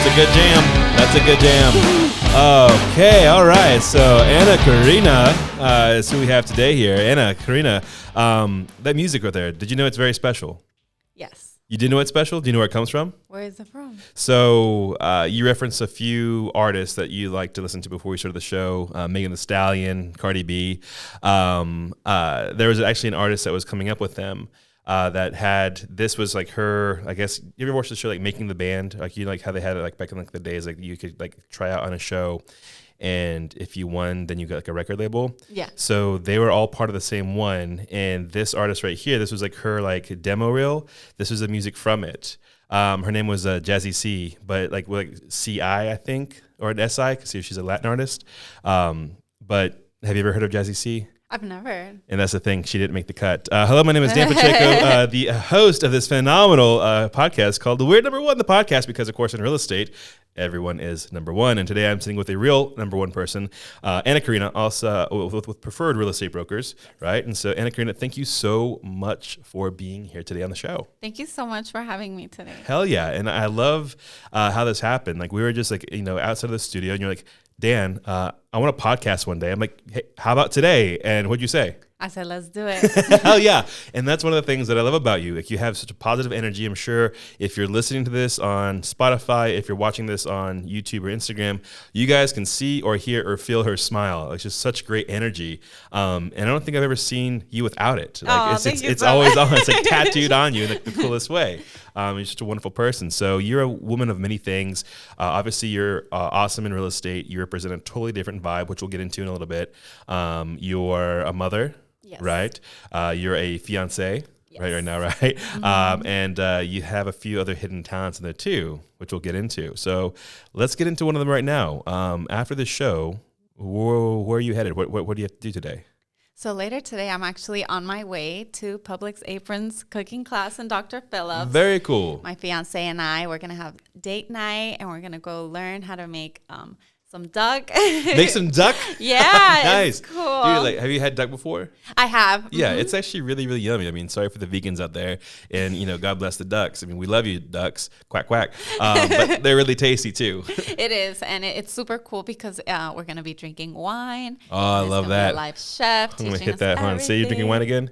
That's a good jam. That's a good jam. Okay, all right. So Anna Karina is who we have today here. Anna Karina, that music right there, did you know it's very special? Yes. You did know it's special? Do you know where it comes from? Where is it from? So you referenced a few artists that you like to listen to before we started the show. Megan Thee Stallion, Cardi B. There was actually an artist that was coming up with them that had, this was like her, I guess, you ever watched the show like Making the Band? Like, you know, like how they had it like back in like the days, like you could like try out on a show, and if you won, then you got like a record label. Yeah. So they were all part of the same one. And this artist right here, this was like her like demo reel. This was the music from it. Her name was Jazzy C, but like C-I, I think, or an S-I, because she's a Latin artist. But have you ever heard of Jazzy C? I've never. And that's the thing, she didn't make the cut. Hello, my name is Dan Pacheco, the host of this phenomenal podcast called The Weird Number One, the podcast, because of course in real estate, everyone is number one. And today I'm sitting with a real number one person, Anna Karina, also with Preferred Real Estate Brokers, right? And so Anna Karina, thank you so much for being here today on the show. Thank you so much for having me today. Hell yeah. And I love how this happened. Like we were just like, you know, outside of the studio and you're like, Dan, I want to podcast one day. I'm like, hey, how about today? And what'd you say? I said, let's do it. Hell yeah. And that's one of the things that I love about you. Like you have such a positive energy. I'm sure if you're listening to this on Spotify, if you're watching this on YouTube or Instagram, you guys can see or hear or feel her smile. It's just such great energy. And I don't think I've ever seen you without it. Like it's always on. It's like tattooed on you in the coolest way. You're just a wonderful person. So you're a woman of many things. Obviously, you're awesome in real estate. You represent a totally different vibe, which we'll get into in a little bit. You're a mother. Yes. Right. You're a fiance right now, right? Mm-hmm. And you have a few other hidden talents in there too, which we'll get into. So let's get into one of them right now. After the show, where are you headed? What do you have to do today? So later today, I'm actually on my way to Publix Apron's cooking class in Dr. Phillips. Very cool. My fiance and I, we're going to have date night, and we're going to go learn how to make some duck. Make some duck? Yeah, nice. It's cool. Dude, like, have you had duck before? I have. Yeah, It's actually really, really yummy. I mean, sorry for the vegans out there, and you know, God bless the ducks. I mean, we love you, ducks. Quack quack. But they're really tasty too. It is, and it's super cool because we're gonna be drinking wine. Oh, I love that. Be a live chef. I'm gonna hit that, hon. Say you're drinking wine again.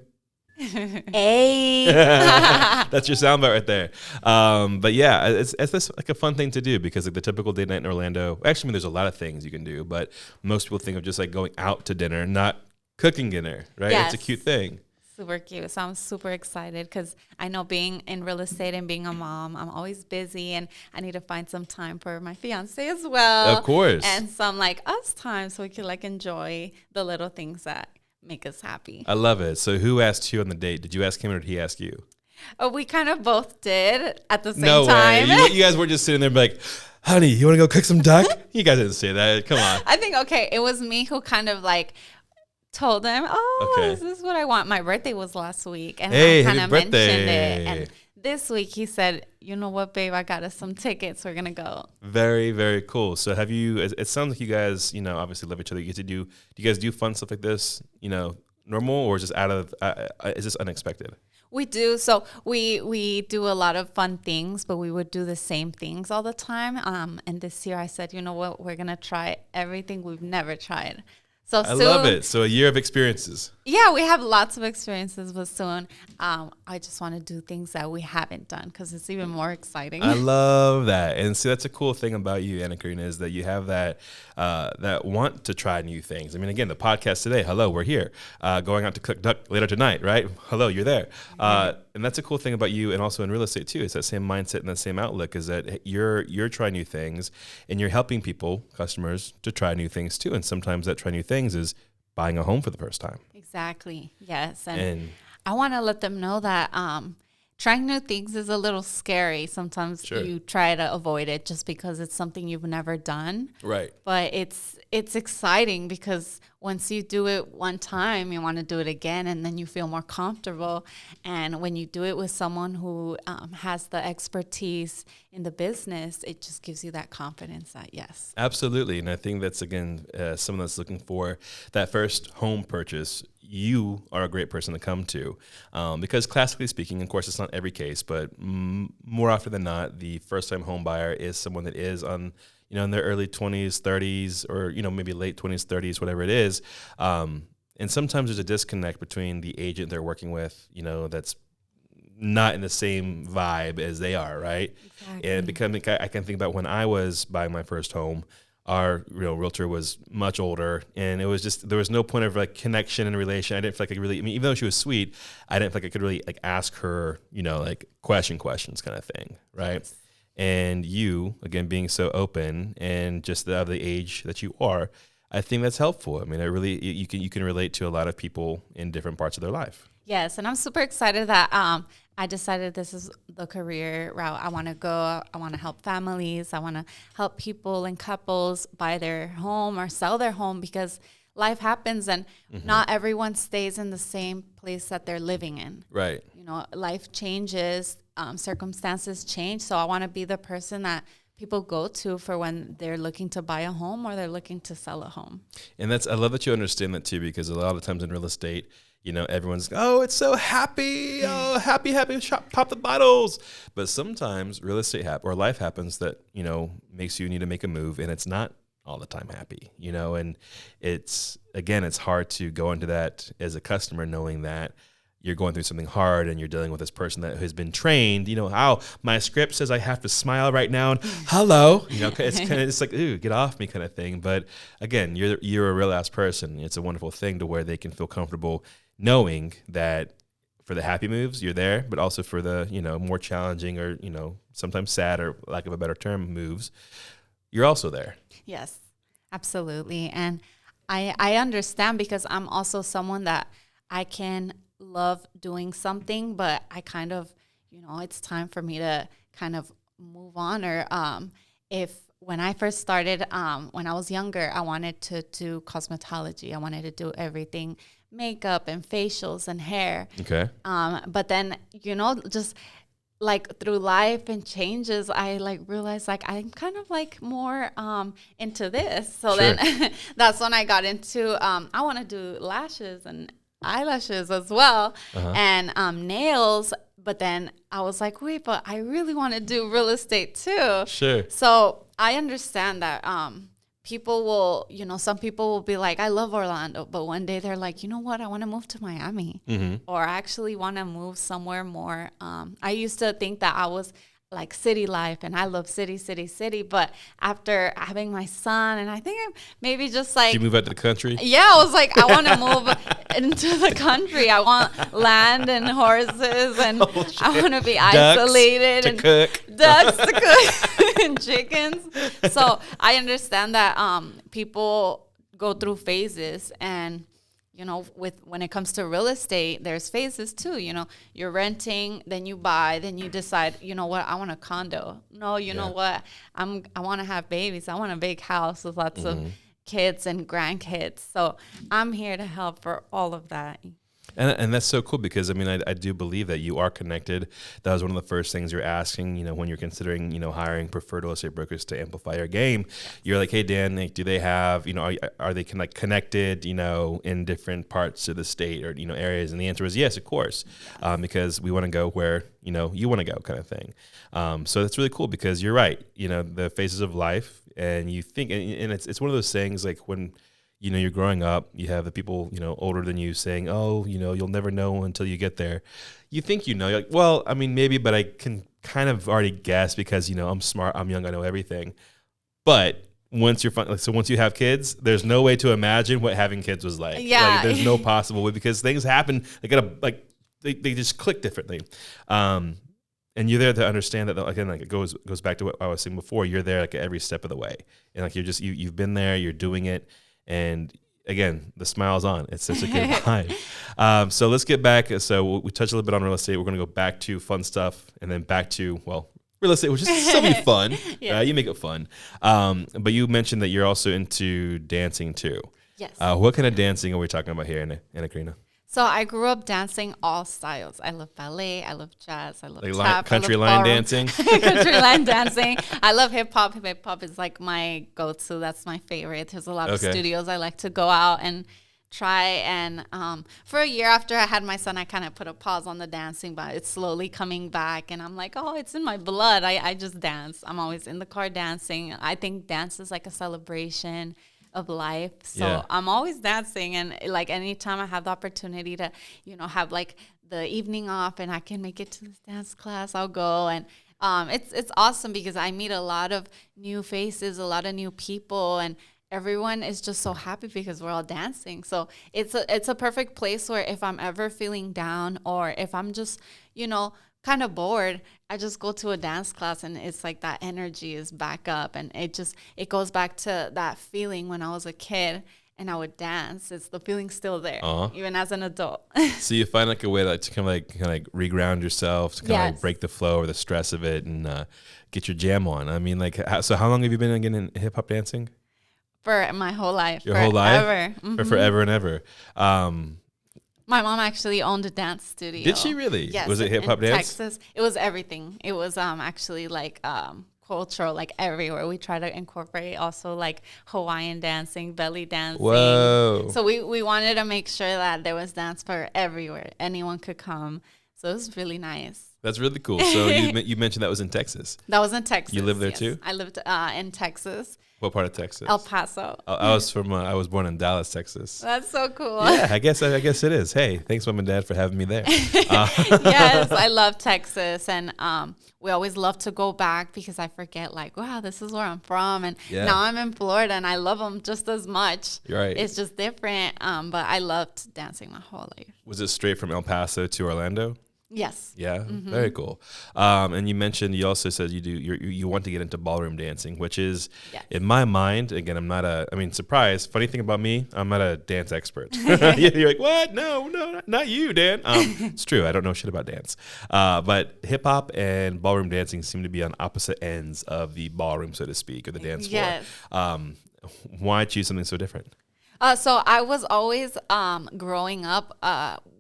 Hey. That's your soundbite right there. But yeah, it's this like a fun thing to do because like the typical date night in Orlando, actually, I mean, there's a lot of things you can do, but most people think of just like going out to dinner, not cooking dinner, right? Yes. It's a cute thing. Super cute. So I'm super excited because I know being in real estate and being a mom, I'm always busy and I need to find some time for my fiance as well. Of course. And some like us time so we can like enjoy the little things that make us happy. I love it. So who asked you on the date? Did you ask him or did he ask you? Oh, we kind of both did at the same no time. Way. You guys were just sitting there and be like, honey, you want to go cook some duck? You guys didn't say that. Come on. I think, okay, it was me who kind of like told him, this is what I want. My birthday was last week. And I kind of mentioned it. And this week he said, you know what, babe, I got us some tickets. We're going to go. Very, very cool. So have you, it sounds like you guys, you know, obviously love each other. You get to do you guys do fun stuff like this, you know, normal or just is this unexpected? We do. So we do a lot of fun things, but we would do the same things all the time. And this year I said, you know what, we're going to try everything we've never tried. So I love it. So a year of experiences. Yeah, we have lots of experiences, but soon I just want to do things that we haven't done because it's even more exciting. I love that. And see, that's a cool thing about you, Anna Karina, is that you have that want to try new things. I mean, again, the podcast today, hello, we're here. Going out to cook duck later tonight, right? Hello, you're there. And that's a cool thing about you and also in real estate too. It's that same mindset and that same outlook is that you're trying new things and you're helping people, customers, to try new things too. And sometimes that try new things is buying a home for the first time. Exactly. Yes. And I want to let them know that trying new things is a little scary. Sometimes you try to avoid it just because it's something you've never done. Right. But it's exciting because once you do it one time, you want to do it again, and then you feel more comfortable. And when you do it with someone who has the expertise in the business, it just gives you that confidence that, yes. Absolutely. And I think that's, again, someone that's looking for that first home purchase. you are a great person to come to, because classically speaking, of course, it's not every case, but more often than not, the first-time home buyer is someone that is on, in their early 20s, 30s, or maybe late 20s, 30s, whatever it is. And sometimes there's a disconnect between the agent they're working with, that's not in the same vibe as they are, right? Exactly. And I can think about when I was buying my first home. Our realtor was much older, and it was just, there was no point of like connection and relation. I didn't feel like I could really, even though she was sweet, I didn't feel like I could really like ask her, like questions kind of thing, right? Yes. And you, again, being so open and just of the age that you are, I think that's helpful. I mean, you can relate to a lot of people in different parts of their life. Yes, and I'm super excited that I decided this is the career route I want to go. I want to help families. I want to help people and couples buy their home or sell their home, because life happens and not everyone stays in the same place that they're living in. Right. Life changes, circumstances change. So I want to be the person that people go to for when they're looking to buy a home or they're looking to sell a home. And I love that you understand that too, because a lot of times in real estate, everyone's, oh, it's so happy. Oh, happy, pop the bottles. But sometimes real estate or life happens that, makes you need to make a move, and it's not all the time happy, and it's hard to go into that as a customer knowing that you're going through something hard and you're dealing with this person that has been trained, how my script says I have to smile right now and hello, it's like, ooh, get off me kind of thing. But again, you're a real ass person. It's a wonderful thing to where they can feel comfortable knowing that for the happy moves, you're there, but also for the, more challenging or, sometimes sad or lack of a better term moves, you're also there. Yes, absolutely. And I understand, because I'm also someone that I can love doing something, but I kind of, it's time for me to kind of move on. Or when I first started, when I was younger, I wanted to do cosmetology. I wanted to do everything, makeup and facials and hair. Okay. But then, just like through life and changes, I like realized like I'm kind of like more into this. So sure. Then that's when I got into, I want to do lashes and eyelashes as well, and nails. But then I was like, wait, but I really want to do real estate too. Sure. So I understand that people will, some people will be like, I love Orlando, but one day they're like, you know what, I want to move to Miami, or I actually want to move somewhere more. I used to think that I was like city life, and I love city. But after having my son, and I think I'm maybe just like... Did you move out to the country? Yeah, I was like, I want to move into the country. I want land and horses, and I want to be isolated. Ducks to cook and chickens. So I understand that people go through phases, and when it comes to real estate, there's phases too. You're renting, then you buy, then you decide, what, I want a condo. No, know what, I want to have babies. I want a big house with lots of kids and grandkids. So I'm here to help for all of that. And that's so cool, because I do believe that you are connected. That was one of the first things you're asking, when you're considering, hiring preferred real estate brokers to amplify your game. You're like, hey, Dan, do they have, are they connected, in different parts of the state or, areas? And the answer was yes, of course, because we want to go where, you want to go kind of thing. So that's really cool, because you're right, the phases of life, and you think, and it's one of those things like when, you're growing up, you have the people, older than you saying, oh, you'll never know until you get there. You think you're like, well, maybe, but I can kind of already guess because, I'm smart, I'm young, I know everything. But once once you have kids, there's no way to imagine what having kids was like. Yeah. There's no possible way, because things happen, they just click differently. And you're there to understand that, again, it goes back to what I was saying before. You're there at every step of the way. And you've been there, you're doing it. And again, the smile's on. It's such a good vibe. So let's get back. So we touched a little bit on real estate. We're going to go back to fun stuff, and then back to, real estate, which is so fun. Yeah. You make it fun. But you mentioned that you're also into dancing too. Yes. What kind of dancing are we talking about here, Anna Karina? So I grew up dancing all styles. I love ballet. I love jazz. I love tap. Country line dancing. Country line dancing. I love hip hop. Hip hop is like my go-to. That's my favorite. There's a lot of studios I like to go out and try. And for a year after I had my son, I kind of put a pause on the dancing, but it's slowly coming back. And I'm like, oh, it's in my blood. I just dance. I'm always in the car dancing. I think dance is like a celebration of life. So I'm always dancing. And like anytime I have the opportunity to, have like the evening off and I can make it to this dance class, I'll go. And it's awesome because I meet a lot of new faces, a lot of new people, and everyone is just so happy because we're all dancing. So it's a perfect place where if I'm ever feeling down or if I'm just, kind of bored, I just go to a dance class and it's like that energy is back up, and it goes back to that feeling when I was a kid and I would dance. It's the feeling still there, even as an adult. So you find like a way to kind of like reground yourself, to kind of like break the flow or the stress of it, and get your jam on. I mean, like, so how long have you been again in hip hop dancing? For my whole life. Your whole life? Mm-hmm. For forever and ever. My mom actually owned a dance studio. Did she really? Yes. Was it hip hop dance? Texas. It was everything. It was actually like cultural, like everywhere. We try to incorporate also like Hawaiian dancing, belly dancing. Whoa. So we wanted to make sure that there was dance for everywhere. Anyone could come. So it was really nice. That's really cool. So you mentioned that was in Texas. That was in Texas. You lived there too? I lived in Texas. What part of Texas? El Paso. I was born in Dallas, Texas. That's so cool. Yeah, I guess it is. Hey, thanks, Mom and Dad, for having me there. Yes, I love Texas, and we always love to go back because I forget, like, wow, this is where I'm from, and now I'm in Florida, and I love them just as much. You're right. It's just different, but I loved dancing my whole life. Was it straight from El Paso to Orlando? Yes. Yeah, very cool. And you also said you want to get into ballroom dancing, which is, in my mind, again, surprise. Funny thing about me, I'm not a dance expert. You're like, what? No, not you, Dan. It's true. I don't know shit about dance. But hip hop and ballroom dancing seem to be on opposite ends of the ballroom, so to speak, or the dance floor. Yes. Why choose something so different? So I was always growing up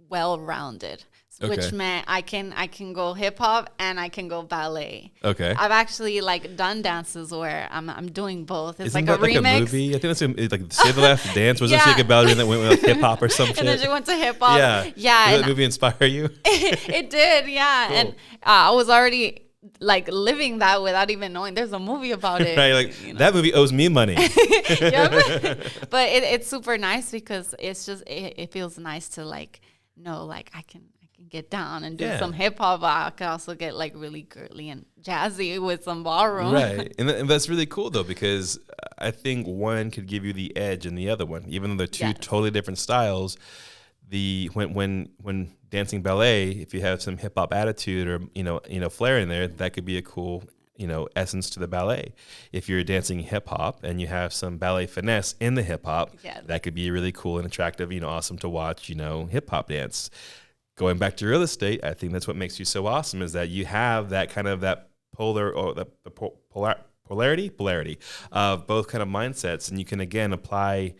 well-rounded. Okay. Which meant I can go hip hop and I can go ballet. Okay. I've actually like done dances where I'm doing both. It's Isn't like that a remix. Like a movie? I think that's like Save the Last Dance. Was there like a ballerina that went with hip hop or some shit? And then she went to hip hop. Yeah. Did that movie inspire you? It did. Yeah. Cool. And I was already like living that without even knowing there's a movie about it. Right, like that movie owes me money. But it's super nice because it's just it feels nice to like know like I can get down and do some hip hop. I could also get like really girly and jazzy with some ballroom. Right, and that's really cool though, because I think one could give you the edge in the other one, even though they're two totally different styles. When dancing ballet, if you have some hip hop attitude or flair in there, that could be a cool essence to the ballet. If you're dancing hip hop and you have some ballet finesse in the hip hop, that could be really cool and attractive. Awesome to watch. Hip hop dance. Going back to real estate, I think that's what makes you so awesome, is that you have that kind of that polarity of both kind of mindsets, and you can again apply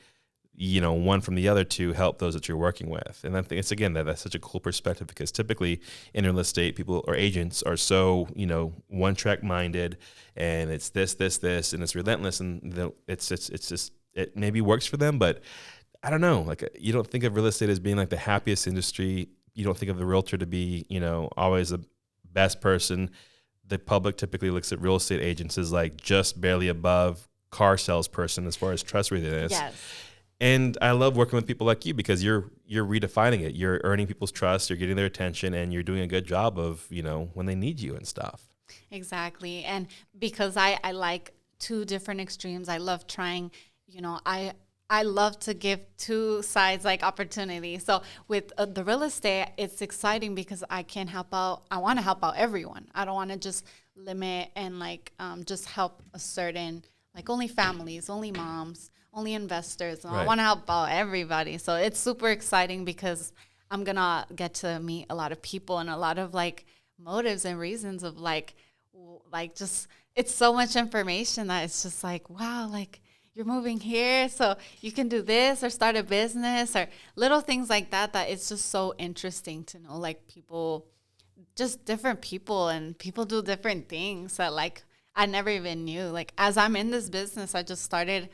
one from the other to help those that you're working with. And I think it's again that's such a cool perspective, because typically in real estate, people or agents are so one track minded, and it's this, and it's relentless, and it's just it maybe works for them, but I don't know. Like, you don't think of real estate as being like the happiest industry. You don't think of the realtor to be, always the best person. The public typically looks at real estate agents as like just barely above car salesperson as far as trustworthiness. Yes. And I love working with people like you, because you're redefining it. You're earning people's trust. You're getting their attention, and you're doing a good job of, when they need you and stuff. Exactly. And because I like two different extremes, I love trying, I love to give two sides like opportunity. So with the real estate, it's exciting because I can help out. I want to help out everyone. I don't want to just limit and like just help a certain, like only families, only moms, only investors. Right. I want to help out everybody. So it's super exciting because I'm going to get to meet a lot of people and a lot of like motives and reasons of like just, it's so much information that it's just like, wow, like, you're moving here, so you can do this or start a business or little things like that it's just so interesting to know, like, people, just different people, and people do different things that, like, I never even knew. Like, as I'm in this business, I just started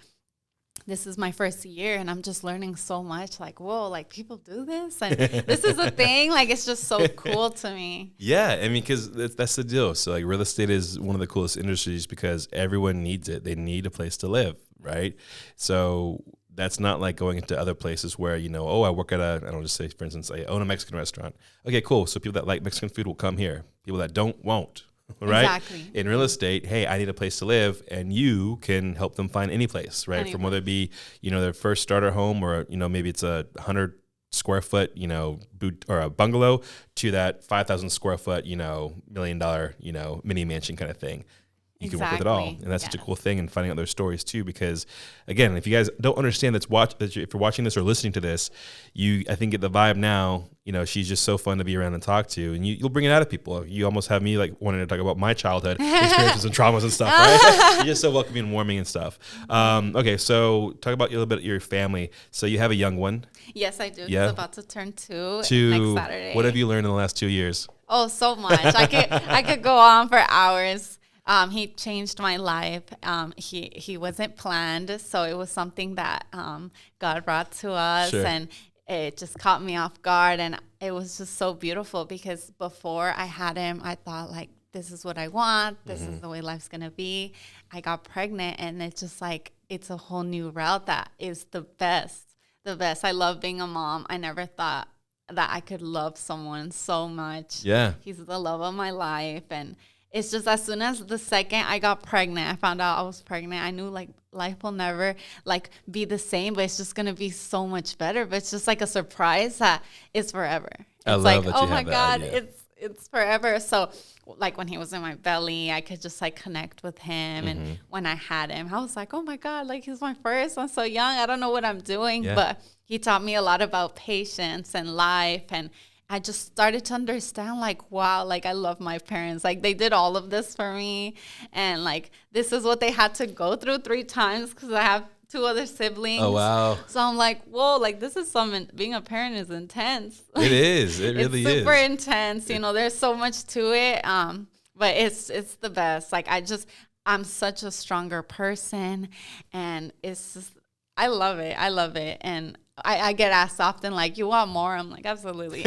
this is my first year and I'm just learning so much. Like, whoa, like people do this and this is a thing. Like, it's just so cool to me. Yeah, I mean, because that's the deal. So like real estate is one of the coolest industries because everyone needs it. They need a place to live, right? So that's not like going into other places where, you know, oh, I work at I don't know, just say, for instance, I own a Mexican restaurant. Okay, cool. So people that like Mexican food will come here. People that don't, won't. Right? Exactly. In real estate, hey, I need a place to live, and you can help them find any place, right? From whether it be, you know, their first starter home or, you know, maybe it's a 100 square foot, you know, or a bungalow to that 5,000 square foot, you know, $1 million, you know, mini mansion kind of thing. You can work with it all. And that's such a cool thing, and finding out their stories too, because again, if you guys don't understand if you're watching this or listening to this, I think get the vibe now, you know, she's just so fun to be around and talk to, and you'll bring it out of people. You almost have me like wanting to talk about my childhood experiences and traumas and stuff, right? You're just so welcoming and warming and stuff. Okay, so talk about a little bit of your family. So you have a young one. Yes, I do. Yeah. He's about to turn 2 next Saturday. What have you learned in the last 2 years? Oh, so much. I could go on for hours. He changed my life. He wasn't planned, so it was something that God brought to us, Sure. and it just caught me off guard, and it was just so beautiful because before I had him, I thought like, this is what I want. This is the way life's gonna be. I got pregnant, and it's just like it's a whole new route that is the best. The best. I love being a mom. I never thought that I could love someone so much. Yeah. He's the love of my life, and it's just as soon as the second I got pregnant, I found out I was pregnant, I knew like life will never like be the same, but it's just going to be so much better. But it's just like a surprise that it's forever. It's love like, that oh you my have that God, idea. it's forever. So like when he was in my belly, I could just like connect with him. And when I had him, I was like, oh my God, like he's my first. I'm so young. I don't know what I'm doing. Yeah. But he taught me a lot about patience and life, and I just started to understand, like, wow, like, I love my parents. Like, they did all of this for me. And, like, this is what they had to go through 3 times because I have 2 other siblings. Oh, wow. So I'm like, whoa, like, this is being a parent is intense. It is. It really is. It's super intense. You know, there's so much to it. But it's the best. Like, I'm such a stronger person. And it's just, I love it. I love it. And I get asked often, like, you want more? I'm like, absolutely.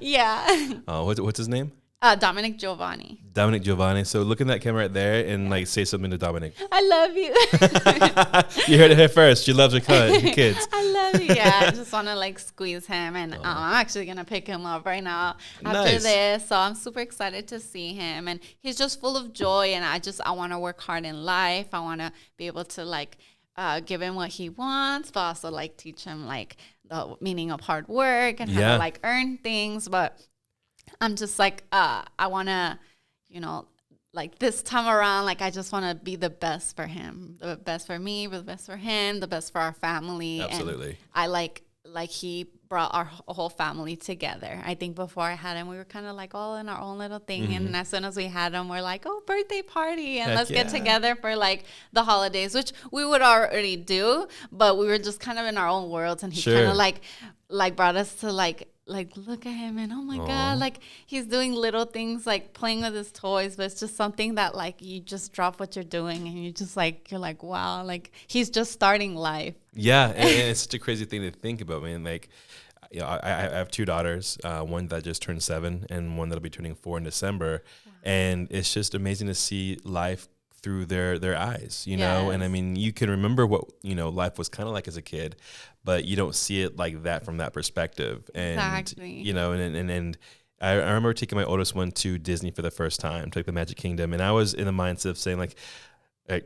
Yeah. Oh, what's his name? Dominic Giovanni. Dominic Giovanni. So look in that camera right there and like say something to Dominic. I love you. You heard it here first. She loves her kids. I love you. Yeah, I just want to like squeeze him, and I'm actually gonna pick him up right now after this. So I'm super excited to see him, and he's just full of joy. And I want to work hard in life. I want to be able to like give him what he wants, but also like teach him like the meaning of hard work and how to like earn things. But I'm just like, I want to, you know, like this time around, like I just want to be the best for him, the best for me, the best for him, the best for our family. Absolutely. And I like he brought our whole family together. I think before I had him, we were kind of like all in our own little thing. And as soon as we had him, we're like, oh, birthday party. And let's get together for like the holidays, which we would already do. But we were just kind of in our own worlds. And he kind of like brought us to like look at him, and oh my God, like he's doing little things like playing with his toys, but it's just something that like you just drop what you're doing and you just like, you're like, wow, like he's just starting life. Yeah. And it's such a crazy thing to think about, man. Like, you know, I have 2 daughters, one that just turned 7 and one that'll be turning 4 in December. Wow. And it's just amazing to see life through their eyes, you know? And I mean, you can remember what, you know, life was kind of like as a kid, but you don't see it like that from that perspective. And, you know, and I remember taking my oldest one to Disney for the first time, to like the Magic Kingdom. And I was in the mindset of saying like,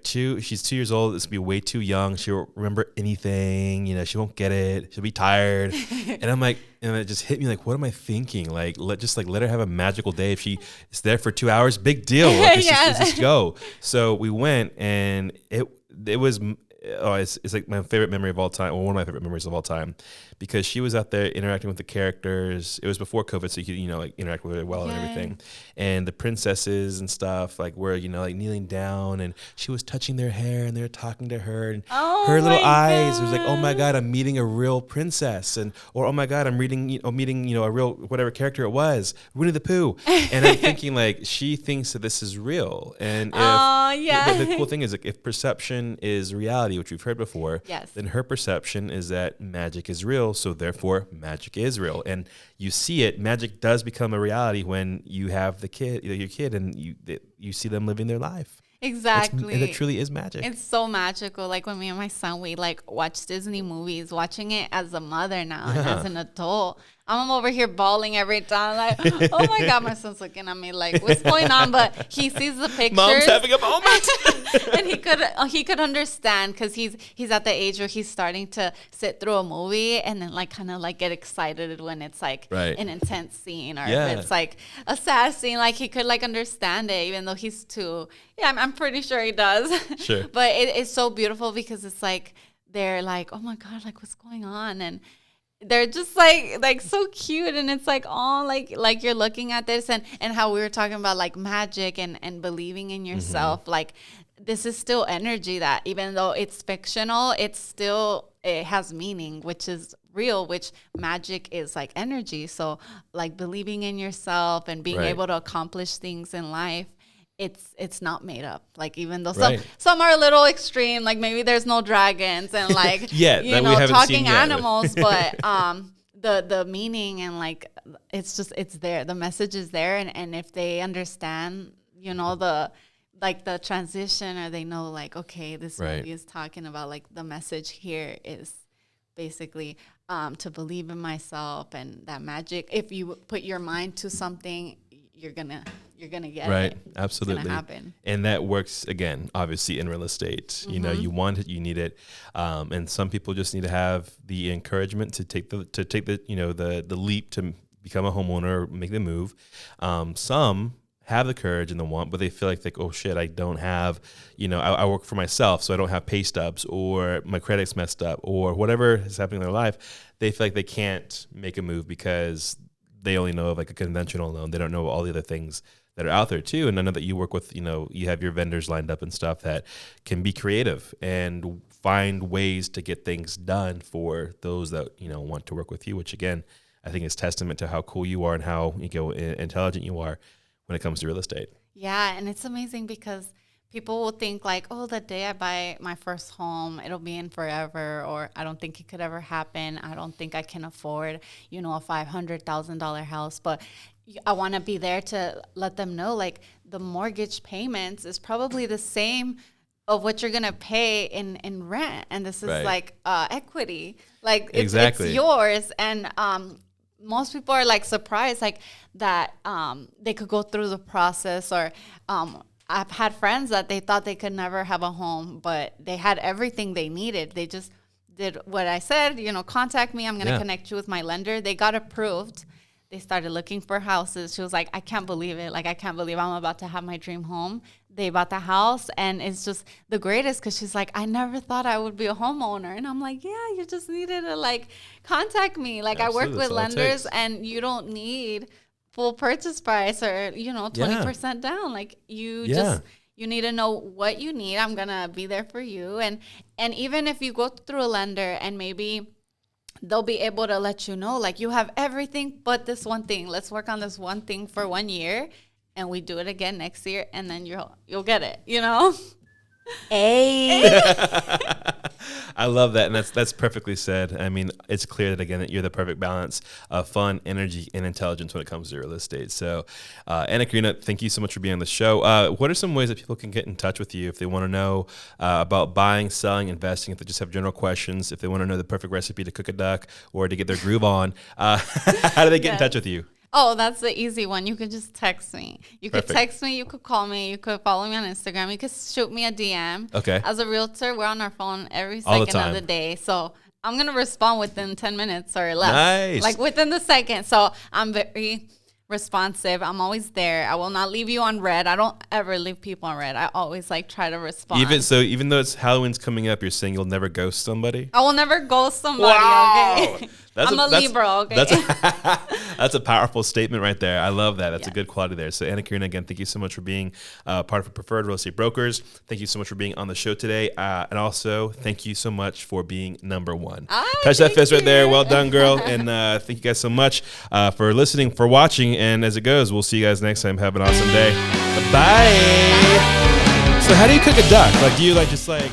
she's 2 years old. This will be way too young. She won't remember anything. You know, she won't get it. She'll be tired. And I'm like, and it just hit me like, what am I thinking? Like, let her have a magical day. If she is there for 2 hours, big deal. Like, let's just go. So we went, and it was, it's like my favorite memory of all time, or one of my favorite memories of all time, because she was out there interacting with the characters. It was before COVID, so you could, like interact with her well and everything. And the princesses and stuff, like were, like kneeling down, and she was touching their hair, and they were talking to her, and her little eyes. It was like, oh my God, I'm meeting a real princess, or oh my God, I'm meeting a real whatever character it was, Winnie the Pooh. And I'm thinking like she thinks that this is real, and the cool thing is like if perception is reality, which we've heard before, then her perception is that magic is real, so therefore magic is real, and you see it. Magic does become a reality when you have your kid, and you see them living their life. Exactly. And it truly is magic. It's so magical. Like when me and my son, we like watch Disney movies, watching it as a mother now and as an adult. I'm over here bawling every time. Like, oh my God, my son's looking at me like, what's going on? But he sees the pictures. Mom's having a moment. And he could understand because he's at the age where he's starting to sit through a movie and then like kind of like get excited when it's like an intense scene, or if it's like a sad scene. Like he could like understand it, even though he's two. Yeah, I'm pretty sure he does. Sure. But it's so beautiful because it's like they're like, oh my God, like what's going on? And they're just like so cute, and it's like, oh, like you're looking at this and how we were talking about like magic and believing in yourself. Like this is still energy that even though it's fictional, it has meaning, which is real, which magic is like energy. So like believing in yourself and being able to accomplish things in life, it's not made up. Like even though some are a little extreme, like maybe there's no dragons and like talking animals, but the meaning and like it's there. The message is there, and if they understand, the transition, or they know like, okay, this movie is talking about like the message here is basically to believe in myself, and that magic, if you put your mind to something, you're gonna get it. Absolutely. It's gonna happen. And that works again, obviously, in real estate. You want it, you need it, and some people just need to have the encouragement to take the leap to become a homeowner or make the move. Some have the courage and the want, but they feel like oh shit, I don't have, I work for myself, so I don't have pay stubs, or my credit's messed up, or whatever is happening in their life. They feel like they can't make a move because they only know of like a conventional loan. They don't know all the other things that are out there too. And I know that you work with, you have your vendors lined up and stuff that can be creative and find ways to get things done for those that, want to work with you, which again, I think is testament to how cool you are and how intelligent you are when it comes to real estate. Yeah. And it's amazing because people will think like, oh, the day I buy my first home, it'll be in forever, or I don't think it could ever happen. I don't think I can afford, a $500,000 house. But I want to be there to let them know, like, the mortgage payments is probably the same of what you're going to pay in rent. And this is like equity. Like, it's yours. And most people are like surprised, like that they could go through the process, or I've had friends that they thought they could never have a home, but they had everything they needed. They just did what I said, contact me. I'm going to connect you with my lender. They got approved. They started looking for houses. She was like, I can't believe it. Like, I can't believe I'm about to have my dream home. They bought the house, and it's just the greatest because she's like, I never thought I would be a homeowner. And I'm like, yeah, you just needed to like contact me. Like, absolutely. I work with lenders, and you don't need full purchase price or 20% down. Like you need to know what you need. I'm gonna be there for you, and even if you go through a lender and maybe they'll be able to let you know, like, you have everything but this one thing. Let's work on this one thing for 1 year, and we do it again next year, and then you'll get it. Hey. I love that, and that's perfectly said. I mean, it's clear that again that you're the perfect balance of fun, energy, and intelligence when it comes to real estate. So, Anna, Karina, thank you so much for being on the show. What are some ways that people can get in touch with you if they want to know about buying, selling, investing? If they just have general questions, if they want to know the perfect recipe to cook a duck or to get their groove on, how do they get in touch with you? Oh, that's the easy one. You could just text me. You could text me. You could call me. You could follow me on Instagram. You could shoot me a DM. Okay. As a realtor, we're on our phone every second of the day. So I'm going to respond within 10 minutes or less. Nice. Like within the second. So I'm very responsive. I'm always there. I will not leave you on red. I don't ever leave people on red. I always try to respond. Even though it's Halloween's coming up, you're saying you'll never ghost somebody? I will never ghost somebody. Wow. Okay. I'm a Libra, okay? That's a powerful statement right there. I love that. That's a good quality there. So Anna Karina, again, thank you so much for being part of Preferred Real Estate Brokers. Thank you so much for being on the show today. And also, thank you so much for being number one. Touch that fist right there. Well done, girl. And thank you guys so much for listening, for watching. And as it goes, we'll see you guys next time. Have an awesome day. Bye. So how do you cook a duck? Like, do you like just like